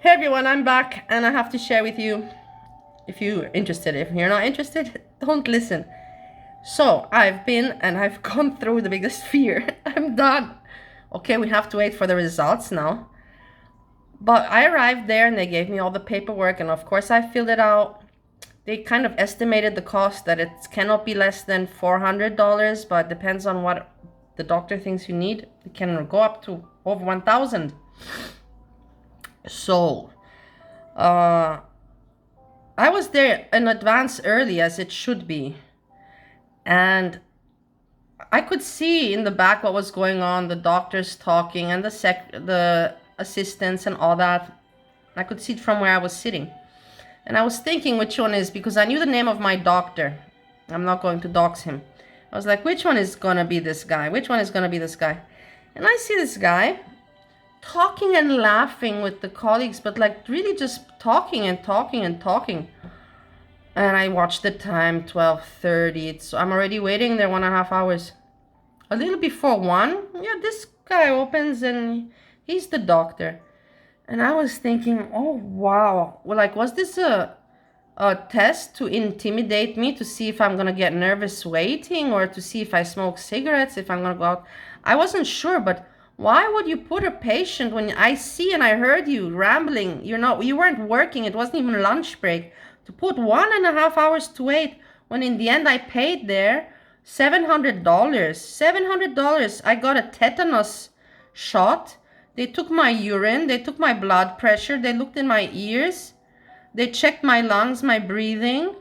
Hey everyone, I'm back and I have to share with you if you're interested. If you're not interested, don't listen. So I've gone through the biggest fear. I'm done. Okay, we have to wait for the results now. But I arrived there and they gave me all the paperwork, and of course I filled it out. They kind of estimated the cost that it cannot be less than $400, but depends on what the doctor thinks you need. It can go up to over 1,000. So I was there in advance early as it should be. And I could see in the back what was going on, the doctors talking and the assistants and all that. I could see it from where I was sitting. And I was thinking which one is, because I knew the name of my doctor. I'm not going to dox him. I was like, which one is gonna be this guy? Which one is gonna be this guy? And I see this guy talking and laughing with the colleagues, but like really just talking and talking and talking. And I watched the time, 12:30. So I'm already waiting there 1.5 hours. A little before 1, yeah, this guy opens and he's the doctor. And I was thinking, oh wow. Well, like, was this a test to intimidate me, to see if I'm gonna get nervous waiting, or to see if I smoke cigarettes, if I'm gonna go out? I wasn't sure, but why would you put a patient when I see and I heard you rambling? You weren't working. It wasn't even lunch break. To put 1.5 hours to wait when in the end I paid there $700. $700. I got a tetanus shot. They took my urine. They took my blood pressure. They looked in my ears. They checked my lungs, my breathing.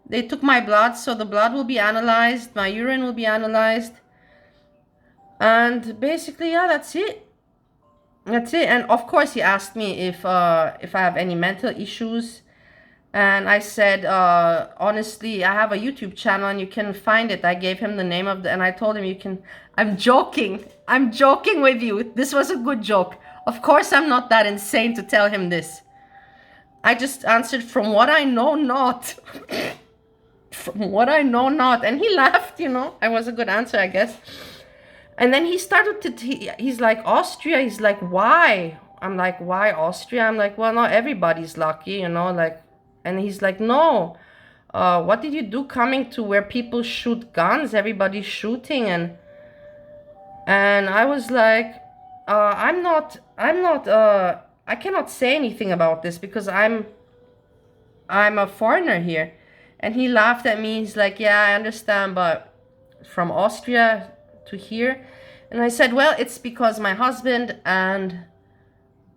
They took my blood, so the blood will be analyzed. My urine will be analyzed. And basically, yeah, that's it. That's it. And of course, he asked me if I have any mental issues. And I said, honestly, I have a YouTube channel and you can find it. I gave him the name of and I told him you can. I'm joking. I'm joking with you. This was a good joke. Of course, I'm not that insane to tell him this. I just answered from what I know not. From what I know not. And he laughed, I was a good answer, I guess. And then he started he's like, Austria. He's like, why? I'm like, why Austria? I'm like, well, not everybody's lucky, like. And he's like, no, what did you do coming to where people shoot guns? Everybody's shooting. And I was like, I cannot say anything about this because I'm a foreigner here. And he laughed at me. He's like, yeah, I understand, but from Austria to here. And I said, well, it's because my husband and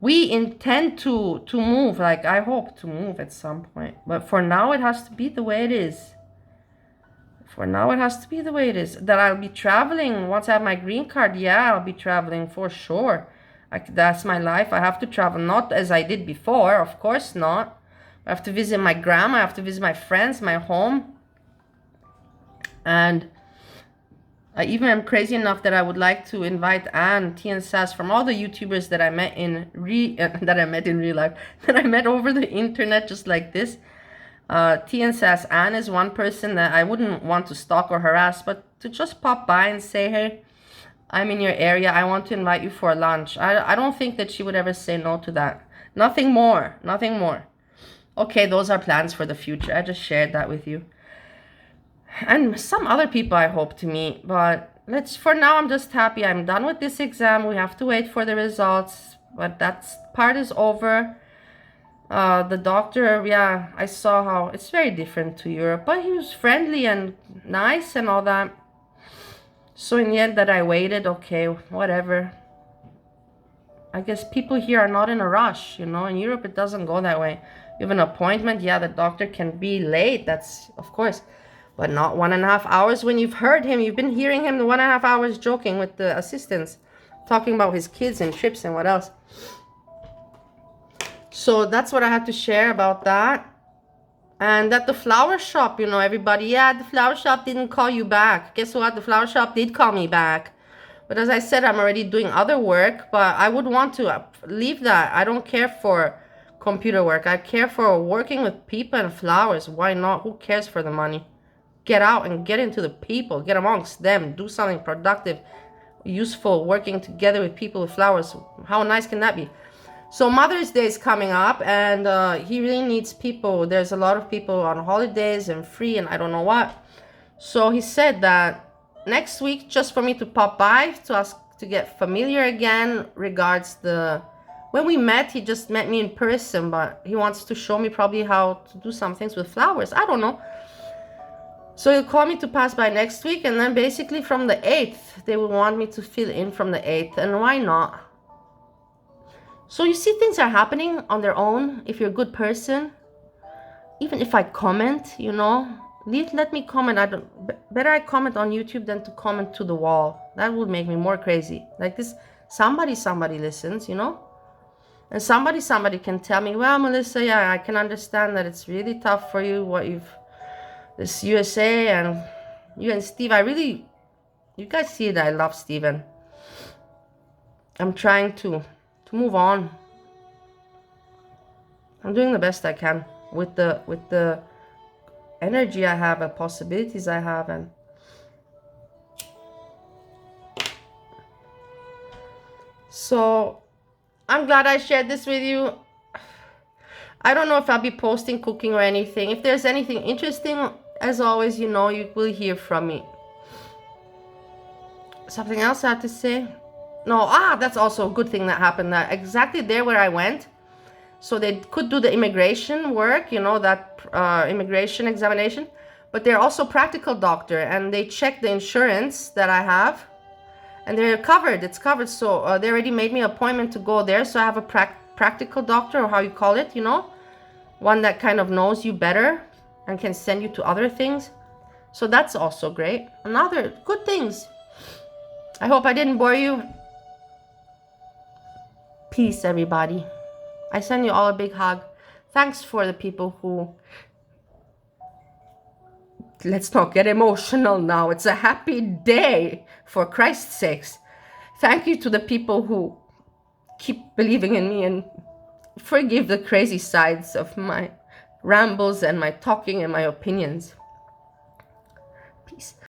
we intend to move. Like, I hope to move at some point. But for now, it has to be the way it is. For now, it has to be the way it is. That I'll be traveling. Once I have my green card, yeah, I'll be traveling for sure. That's my life. I have to travel. Not as I did before. Of course not. I have to visit my grandma. I have to visit my friends, my home. And I even am crazy enough that I would like to invite Anne, T and Sass, from all the YouTubers that I met in real life, that I met over the internet, just like this. T and Sass, Anne is one person that I wouldn't want to stalk or harass, but to just pop by and say, hey, I'm in your area. I want to invite you for lunch. I don't think that she would ever say no to that. Nothing more. Nothing more. Okay, those are plans for the future. I just shared that with you. And some other people I hope to meet, but for now, I'm just happy. I'm done with this exam. We have to wait for the results, but that part is over. The doctor, yeah, I saw how it's very different to Europe, but he was friendly and nice and all that. So in the end that I waited, okay, whatever. I guess people here are not in a rush, In Europe, it doesn't go that way. You have an appointment, yeah, the doctor can be late, that's, of course. But not 1.5 hours when you've heard him. You've been hearing him the 1.5 hours joking with the assistants, talking about his kids and trips and what else. So that's what I had to share about that. And at the flower shop, everybody, yeah, the flower shop didn't call you back. Guess what? The flower shop did call me back. But as I said, I'm already doing other work, but I would want to leave that. I don't care for computer work. I care for working with people and flowers. Why not? Who cares for the money? Get out and get into the people. Get amongst them. Do something productive, useful, working together with people with flowers. How nice can that be? So Mother's Day is coming up, and he really needs people. There's a lot of people on holidays and free and I don't know what. So he said that next week, just for me to pop by to ask to get familiar again. Regards the when we met, he just met me in person, but he wants to show me probably how to do some things with flowers. I don't know. So he'll call me to pass by next week, and then basically from the 8th, they will want me to fill in from the 8th, and why not? So you see, things are happening on their own if you're a good person. Even if I comment, you know, let me comment. Better I comment on YouTube than to comment to the wall. That would make me more crazy. Like this, somebody listens, you know, and somebody can tell me, well, Melissa, yeah, I can understand that it's really tough for you, what you've, this USA, and you and Steve, you guys see that I love Steven. I'm trying to move on. I'm doing the best I can with the energy I have and possibilities I have, and so I'm glad I shared this with you. I don't know if I'll be posting cooking or anything. If there's anything interesting, as always, you know, you will hear from me. Something else I have to say? No, that's also a good thing that happened. That exactly there where I went, so they could do the immigration work, you know, that immigration examination, but they're also practical doctor, and they check the insurance that I have, and they're covered. It's covered. So they already made me an appointment to go there. So I have a practical doctor, or how you call it, you know, one that kind of knows you better and can send you to other things. So that's also great. Another good things. I hope I didn't bore you. Peace, everybody. I send you all a big hug. Thanks for the people who... Let's not get emotional now. It's a happy day, for Christ's sakes. Thank you to the people who keep believing in me, and forgive the crazy sides of my rambles and my talking and my opinions. Peace.